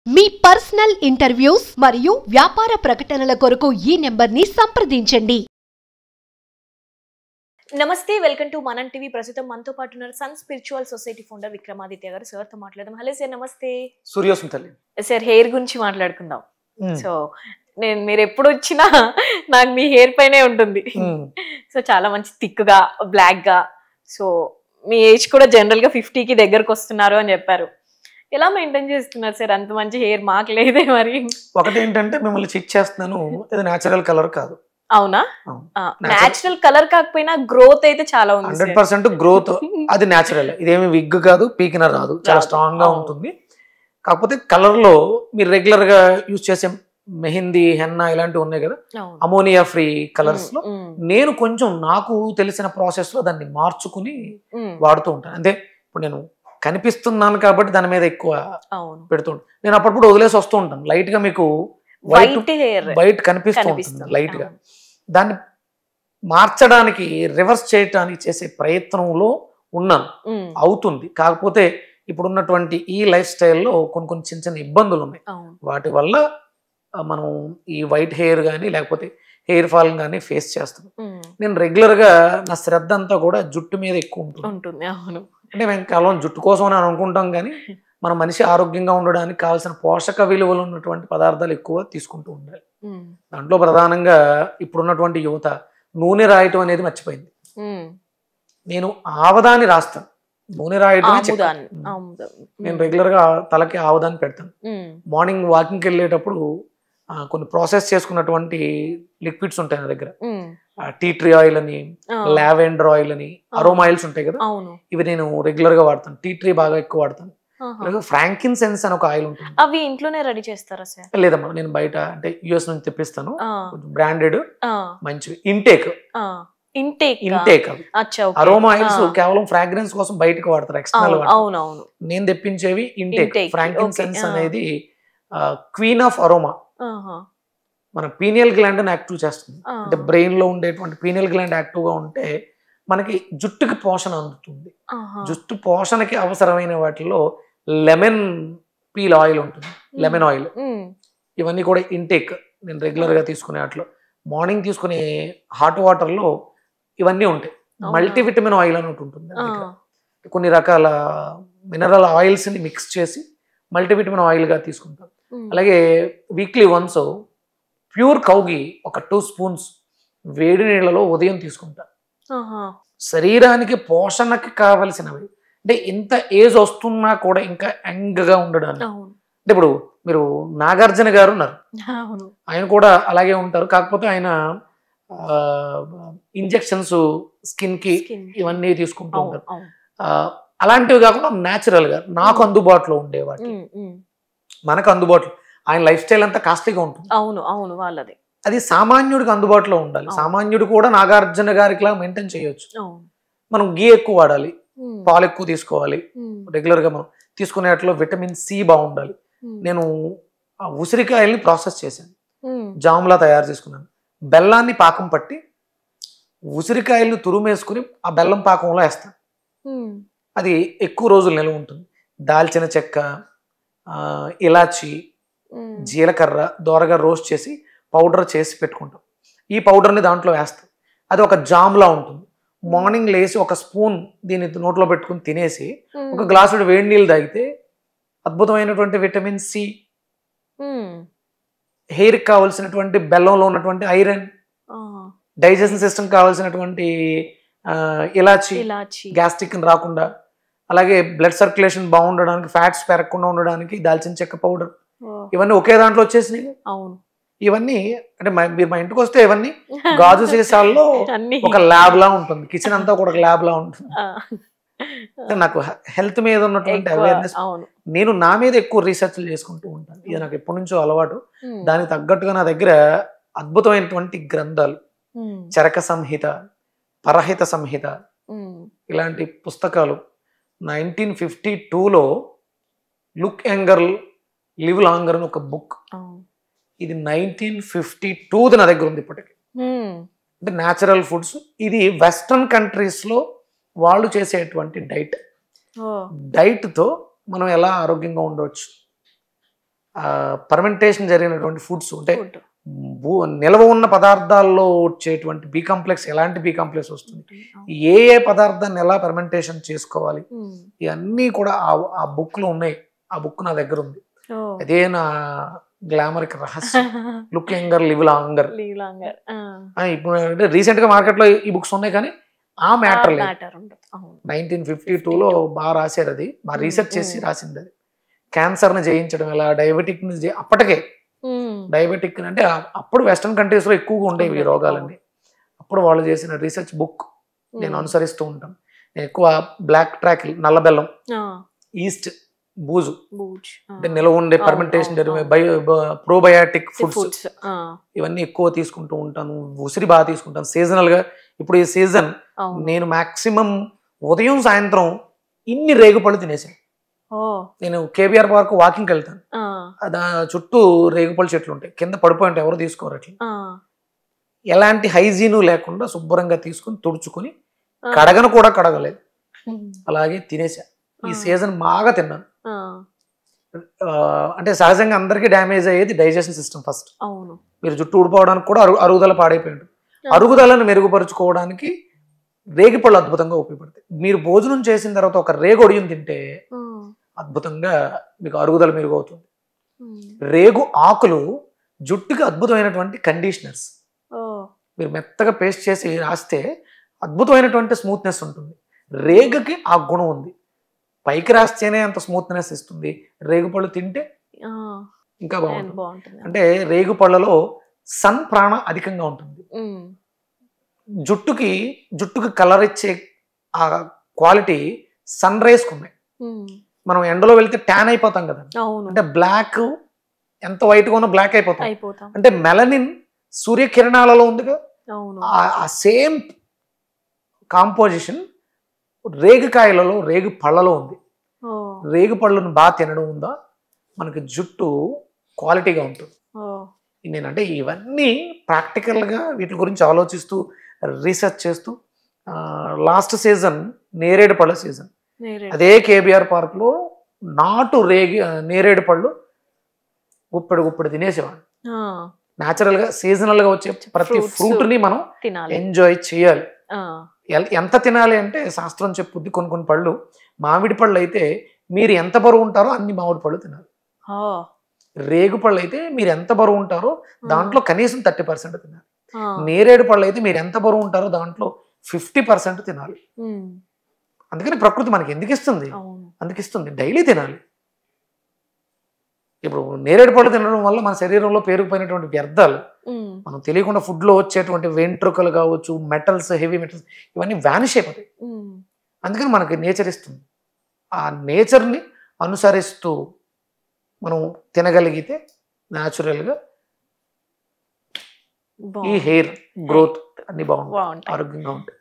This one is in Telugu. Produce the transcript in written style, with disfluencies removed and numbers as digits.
మీ పర్సనల్ ఇంటర్వ్యూస్ మరియు వ్యాపార ప్రకటనల కొరకు ఈ నెంబర్ని సంప్రదించండి. నమస్తే, వెల్కమ్ టు మనం టీవీ. ప్రస్తుతం మనతో పాటు ఉన్నారు sun spiritual society founder Vikramaditya garu. సార్తో మాట్లాడదాం. హలో సార్, నమస్తే. సూర్యోసం తల్లి. సార్, హెయిర్ గురించి మాట్లాడుకుందాం. సో మీరు ఎప్పుడు వచ్చినా నాకు మీ హెయిర్ పైనే ఉంటుంది. సో చాలా మంచి థిక్గా, బ్లాక్ గా. సో మీ ఏజ్ కూడా జనరల్ గా 50కి దగ్గరకు వస్తున్నారు అని చెప్పారు. ఎలా మెయింటైన్ చేస్తున్నారు సార్? అంత మంచి హెయిర్ మాకు లేదే. మరి ఒకటి ఏంటంటే, మిమ్మల్ని చెక్ చేస్తున్నాను, ఇది న్యాచురల్ కలర్ కాదు. అవునా? న్యాచురల్ కలర్ కాకపోయినా గ్రోత్ అయితే చాలా ఉంది. 100% గ్రోత్ అది న్యాచురల్. ఇదేమి విగ్ కాదు, పీకిన రాదు, చాలా స్ట్రాంగ్ గా ఉంటుంది. కాకపోతే కలర్ లో మీరు రెగ్యులర్ గా యూజ్ చేసే మెహందీ, హెన్నా ఇలాంటివి ఉన్నాయి కదా, అమోనియా ఫ్రీ కలర్స్ లో నేను కొంచెం నాకు తెలిసిన ప్రాసెస్ లో దాన్ని మార్చుకుని వాడుతూ ఉంటాను. అంటే ఇప్పుడు నేను కనిపిస్తున్నాను కాబట్టి దాని మీద ఎక్కువ పెడుతుంటాను. నేను అప్పుడప్పుడు వదిలేసి వస్తూ ఉంటాను. లైట్ గా మీకు వైట్ కనిపిస్తూ ఉంటుంది లైట్ గా. దాన్ని మార్చడానికి, రివర్స్ చేయడానికి చేసే ప్రయత్నంలో ఉన్నాను. అవుతుంది. కాకపోతే ఇప్పుడున్నటువంటి ఈ లైఫ్ స్టైల్లో కొన్ని చిన్న చిన్న ఇబ్బందులు ఉన్నాయి. వాటి వల్ల మనం ఈ వైట్ హెయిర్ కానీ లేకపోతే హెయిర్ ఫాల్ కానీ ఫేస్ చేస్తాం. నేను రెగ్యులర్ గా నా శ్రద్ధ అంతా కూడా జుట్టు మీద ఎక్కువ ఉంటుంది. అంటే మేము కేవలం జుట్టు కోసం అని అనుకుంటాం కానీ మన మనిషి ఆరోగ్యంగా ఉండడానికి కావాల్సిన పోషక విలువలు ఉన్నటువంటి పదార్థాలు ఎక్కువ తీసుకుంటూ ఉండాలి. దాంట్లో ప్రధానంగా ఇప్పుడున్నటువంటి యువత నూనె రాయటం అనేది మర్చిపోయింది. నేను ఆవదాన్ని రాస్తాను, నూనె రాయటమే చెప్తాను. నేను రెగ్యులర్ గా తలకి ఆవదాన్ని పెడతాను. మార్నింగ్ వాకింగ్కి వెళ్ళేటప్పుడు కొన్ని ప్రాసెస్ చేసుకున్నటువంటి లిక్విడ్స్ ఉంటాయి నా దగ్గర. టీ ట్రీ ఆయిల్ అని, లావెండర్ ఆయిల్ అని, అరోమా ఆయిల్స్ ఉంటాయి కదా, ఇవి నేను రెగ్యులర్ గా వాడతాను. టీ ట్రీ బాగా ఎక్కువ వాడతాను. ఫ్రాంకిన్ సెన్స్ అని ఒక ఆయిల్ ఉంటుంది. అవి ఇంట్లోనే రెడీ చేస్తారా సార్? లేదమ్మా, నేను బయట అంటే యుఎస్ నుంచి తెప్పిస్తాను. బ్రాండెడ్ మంచివి. ఇంటేక్ అరోమా ఆయిల్స్ కేవలం ఫ్రాగ్రెన్స్ కోసం బయటకు వాడతారు, ఎక్స్టర్నల్. నేను తెప్పించేవి ఇంటేక్. ఫ్రాంకిన్ సెన్స్ అనేది క్వీన్ ఆఫ్ అరోమా. మన పీనియల్ గ్లాండ్ యాక్టివ్ చేస్తుంది. అంటే బ్రెయిన్ లో ఉండేటువంటి పీనియల్ గ్లాండ్ యాక్టివ్ గా ఉంటే మనకి జుట్టుకి పోషణ అందుతుంది. జుట్టు పోషణకి అవసరమైన వాటిలో లెమన్ పీల్ ఆయిల్ ఉంటుంది, లెమన్ ఆయిల్. ఇవన్నీ కూడా ఇంటేక్ నేను రెగ్యులర్ గా తీసుకునే వాటిలో. మార్నింగ్ తీసుకునే హాట్ వాటర్ లో ఇవన్నీ ఉంటాయి. మల్టీవిటమిన్ ఆయిల్ అని ఉంటుంది. కొన్ని రకాల మినరల్ ఆయిల్స్ ని మిక్స్ చేసి మల్టీవిటమిన్ ఆయిల్ గా తీసుకుంటాం. అలాగే వీక్లీ వన్స్ ప్యూర్ కౌగి ఒక 2 స్పూన్స్ వేడి నీళ్ళలో ఉదయం తీసుకుంటా. శరీరానికి పోషణకి కావలసినవి. అంటే ఇంత ఏజ్ వస్తున్నా కూడా ఇంకా యంగ్ గా ఉండడానికి. అంటే ఇప్పుడు మీరు నాగార్జున గారు ఉన్నారు, ఆయన కూడా అలాగే ఉంటారు. కాకపోతే ఆయన ఇంజెక్షన్స్ స్కిన్ కి ఇవన్నీ తీసుకుంటూ ఉంటారు. అలాంటివి కాకుండా న్యాచురల్ గా నాకు అందుబాటులో ఉండేవాటి, మనకు అందుబాటులో. ఆయన లైఫ్ స్టైల్ అంతా కాస్ట్లీగా ఉంటుంది. అవును వాళ్ళది. అది సామాన్యుడికి అందుబాటులో ఉండాలి. సామాన్యుడు కూడా నాగార్జున గారికి లాగా మెయింటైన్ చేయొచ్చు. మనం గీ ఎక్కువ వాడాలి, పాలు ఎక్కువ తీసుకోవాలి. రెగ్యులర్ గా మనం తీసుకునేట్లో విటమిన్ సి బాగుండాలి. నేను ఉసిరికాయల్ని ప్రాసెస్ చేశాను, జాములా తయారు చేసుకున్నాను. బెల్లాన్ని పాకం పట్టి ఉసిరికాయలు తురుమేసుకుని ఆ బెల్లం పాకంలో వేస్తాను. అది ఎక్కువ రోజులు నిల్వ ఉంటుంది. దాల్చిన చెక్క, ఇలాచి, జీలకర్ర దోరగా రోస్ట్ చేసి పౌడర్ చేసి పెట్టుకుంటాం. ఈ పౌడర్ని దాంట్లో వేస్తాం. అది ఒక జామ్లా ఉంటుంది. మార్నింగ్ లేసి ఒక స్పూన్ దీన్ని నోట్లో పెట్టుకుని తినేసి ఒక గ్లాసుడు వేడి నీళ్ళు తాగితే అద్భుతమైనటువంటి విటమిన్ సి, హెయిర్కి కావాల్సినటువంటి బెల్లంలో ఉన్నటువంటి ఐరన్, డైజెషన్ సిస్టమ్ కావాల్సినటువంటి ఇలాచి, గ్యాస్ట్రిక్ రాకుండా, అలాగే బ్లడ్ సర్క్యులేషన్ బాగుండడానికి, ఫ్యాట్స్ పెరగకుండా ఉండడానికి దాల్చిన చెక్క పౌడర్, ఇవన్నీ ఒకే దాంట్లో వచ్చేసినాయి. ఇవన్నీ అంటే మీరు మా ఇంటికి వస్తే ఇవన్నీ గాజు సీసాల్లో ఒక ల్యాబ్ లా ఉంటుంది. కిచెన్ అంతా కూడా ల్యాబ్ లా ఉంటుంది. నాకు హెల్త్ మీద ఉన్నటువంటి అవేర్నెస్, నేను నా మీద ఎక్కువ రీసెర్చ్లు చేసుకుంటూ ఉంటాను. ఇది నాకు ఎప్పటి నుంచో అలవాటు. దానికి తగ్గట్టుగా నా దగ్గర అద్భుతమైనటువంటి గ్రంథాలు, చరక సంహిత, పరహిత సంహిత, ఇలాంటి పుస్తకాలు. 1952లో లుక్ యంగర్ లివ్ లాంగర్ అని ఒక బుక్, ఇది 1952 నా దగ్గర ఉంది ఇప్పటికి. అంటే న్యాచురల్ ఫుడ్స్. ఇది వెస్ట్రన్ కంట్రీస్ లో వాళ్ళు చేసేటువంటి డైట్. డైట్ తో మనం ఎలా ఆరోగ్యంగా ఉండవచ్చు. ఫర్మెంటేషన్ జరిగినటువంటి ఫుడ్స్ అంటే Food. నిల్వ ఉన్న పదార్థాల్లో వచ్చేటువంటి బి కాంప్లెక్స్ ఎలాంటి బి కాంప్లెక్స్ వస్తుంది, ఏ ఏ పదార్థాన్ని ఎలా ఫర్మెంటేషన్ చేసుకోవాలి, ఇవన్నీ కూడా ఆ బుక్ లో ఉన్నాయి. ఆ బుక్ నా దగ్గర ఉంది. అదే నా గ్లామర్ కి రహస్యం. Look younger live longer. ఇప్పుడు అంటే రీసెంట్ గా మార్కెట్ లో ఈ బుక్స్ ఉన్నాయి, కానీ ఆ మ్యాటర్ లేదు. 1952లో బాగా రాశారు. అది బాగా రీసెర్చ్ చేసి రాసింది. అది క్యాన్సర్ ని జయించడం ఎలా, డయాబెటిక్ ని అప్పటికే డయాబెటిక్ అంటే అప్పుడు వెస్టర్న్ కంట్రీస్ లో ఎక్కువగా ఉండేవి ఈ రోగాలన్నీ. అప్పుడు వాళ్ళు చేసిన రీసెర్చ్ బుక్ నేను అనుసరిస్తూ ఉంటాను. నేను ఎక్కువ బ్లాక్ ట్రాక్, నల్ల బెల్లం, ఈస్ట్, బూజు అంటే నిల్వ ఉండే ఫర్మెంటేషన్ ప్రోబయాటిక్ ఫుడ్స్ ఇవన్నీ ఎక్కువ తీసుకుంటూ ఉంటాను. ఉసిరి బాగా తీసుకుంటాను సీజనల్ గా. ఇప్పుడు ఈ సీజన్ నేను మాక్సిమం ఉదయం సాయంత్రం ఇన్ని రేగుపళ్ళు తినేసాను. నేను కేబిఆర్ పార్క్ వాకింగ్కి వెళ్తాను. చుట్టూ రేగుపళ్ళు చెట్లు ఉంటాయి, కింద పడిపోయి ఉంటాయి, ఎవరు తీసుకోరు. అట్లా ఎలాంటి హైజీను లేకుండా శుభ్రంగా తీసుకుని తుడుచుకుని కడగను కూడా కడగలేదు, అలాగే తినేసా. ఈ సీజన్ బాగా తిన్నాను. అంటే సహజంగా అందరికీ డ్యామేజ్ అయ్యేది డైజెషన్ సిస్టమ్ ఫస్ట్. మీరు జుట్టు ఊడిపోవడానికి కూడా అరుగుదల పాడైపోయింది. అరుగుదలను మెరుగుపరుచుకోవడానికి రేగిపళ్ళు అద్భుతంగా ఉపయోగపడతాయి. మీరు భోజనం చేసిన తర్వాత ఒక రేగు ఒడియం తింటే అద్భుతంగా మీకు అరుగుదల మెరుగవుతుంది. రేగు ఆకులు జుట్టుకి అద్భుతమైనటువంటి కండిషనర్స్. మీరు మెత్తగా పేస్ట్ చేసి రాస్తే అద్భుతమైనటువంటి స్మూత్నెస్ ఉంటుంది. రేగుకి ఆ గుణం ఉంది. పైకి రాస్తేనే అంత స్మూత్నెస్ ఇస్తుంది, రేగుపళ్ళు తింటే ఇంకా బాగుంటుంది. అంటే రేగుపళ్ళలో సన్ ప్రాణ అధికంగా ఉంటుంది. జుట్టుకి కలర్ ఇచ్చే ఆ క్వాలిటీ సన్ రేస్ ఉన్నాయి. మనం ఎండలో వెళ్తే ట్యాన్ అయిపోతాం కదా, అంటే బ్లాక్ ఎంత వైట్ గా ఉన్నా బ్లాక్ అయిపోతాం. అంటే మెలనిన్ సూర్యకిరణాలలో ఉందిగా, ఆ సేమ్ కాంపోజిషన్ రేగుకాయలలో, రేగు పళ్ళలో ఉంది. రేగు పళ్ళను బాగా తినడం ఉందా మనకి జుట్టు క్వాలిటీగా ఉంటుంది. నేనంటే ఇవన్నీ ప్రాక్టికల్గా వీటి గురించి ఆలోచిస్తూ రీసెర్చ్ చేస్తూ లాస్ట్ సీజన్ నేరేడు పళ్ళ సీజన్, అదే కేబిఆర్ పార్క్ లో నాటు నేరేడు పళ్ళు గుప్పెడు తినేసేవాడు. న్యాచురల్ గా సీజనల్ గా వచ్చే ప్రతి ఫ్రూట్ ని మనం ఎంజాయ్ చేయాలి. ఎంత తినాలి అంటే శాస్త్రం చెప్పుద్ది. కొన్ని పళ్ళు, మామిడి పళ్ళు అయితే మీరు ఎంత బరువు ఉంటారో అన్ని మామిడి పళ్ళు తినాలి. రేగు పళ్ళు అయితే మీరు ఎంత బరువు ఉంటారో దాంట్లో కనీసం 30% తినాలి. నేరేడు పళ్ళు అయితే మీరు ఎంత బరువు ఉంటారో దాంట్లో 50% తినాలి. అందుకని ప్రకృతి మనకి ఎందుకు ఇస్తుంది, అందుకిస్తుంది. డైలీ తినాలి. ఇప్పుడు నేరేడు పళ్ళు తినడం వల్ల మన శరీరంలో పేరుకుపోయినటువంటి వ్యర్థాలు మనం తెలియకుండా ఫుడ్ లో వచ్చేటువంటి వెంట్రుకలు కావచ్చు, మెటల్స్, హెవీ మెటల్స్, ఇవన్నీ వ్యానిష్ అయిపోతాయి. అందుకని మనకి నేచర్ ఇస్తుంది. ఆ నేచర్ని అనుసరిస్తూ మనం తినగలిగితే న్యాచురల్గా ఈ హెయిర్ గ్రోత్ అన్ని బాగుంటాయి, ఆరోగ్యంగా ఉంటాయి.